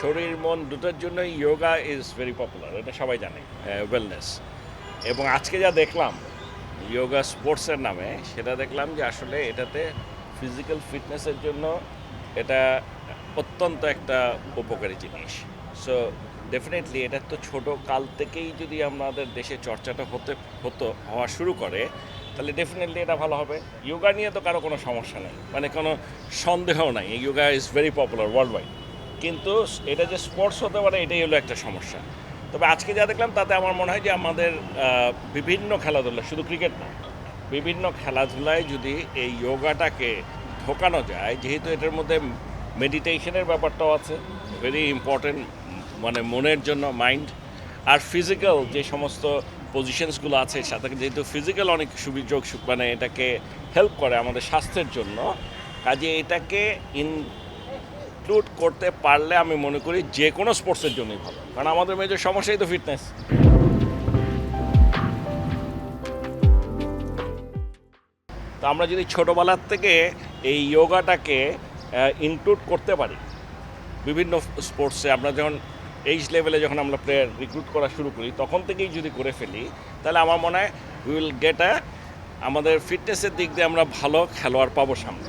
শরীর মন দুটোর জন্যই যোগা ইজ ভেরি পপুলার, এটা সবাই জানে, ওয়েলনেস। এবং আজকে যা দেখলাম যোগা স্পোর্টসের নামে, সেটা দেখলাম যে আসলে এটাতে ফিজিক্যাল ফিটনেসের জন্য এটা অত্যন্ত একটা উপকারী জিনিস। সো ডেফিনেটলি এটা তো ছোট কাল থেকেই যদি আমাদের দেশে চর্চাটা হওয়া শুরু করে, তাহলে ডেফিনেটলি এটা ভালো হবে। যোগা নিয়ে তো কারো কোনো সমস্যা নেই, মানে কোনো সন্দেহ নাই, yoga is very popular world wide. কিন্তু এটা যে স্পোর্টস হতে পারে এটাই হলো একটা সমস্যা। তবে আজকে যা দেখলাম তাতে আমার মনে হয় যে আমাদের বিভিন্ন খেলাধুলা, শুধু ক্রিকেট না, বিভিন্ন খেলাধুলায় যদি এই যোগাটাকে ঢোকানো যায়, যেহেতু এটার মধ্যে মেডিটেশনের ব্যাপারটাও আছে, ভেরি ইম্পর্টেন্ট, মানে মনের জন্য, মাইন্ড আর ফিজিক্যাল যে সমস্ত পজিশনসগুলো আছে, সাথে যেহেতু ফিজিক্যাল অনেক মানে এটাকে হেল্প করে আমাদের স্বাস্থ্যের জন্য, কাজে এটাকে ইনক্লুড করতে পারলে আমি মনে করি যে কোনো স্পোর্টসের জন্যই ভালো, কারণ আমাদের মেজর সমস্যাই তো ফিটনেস। তো আমরা যদি ছোটোবেলার থেকে এই যোগাটাকে ইনক্লুড করতে পারি বিভিন্ন স্পোর্টসে, আমরা যখন এইজ লেভেলে যখন আমরা প্লেয়ার রিক্রুট করা শুরু করি তখন থেকেই যদি করে ফেলি, তাহলে আমার মনে হয় উইল গেট আমাদের ফিটনেসের দিক দিয়ে আমরা ভালো খেলোয়াড় পাবো সামনে।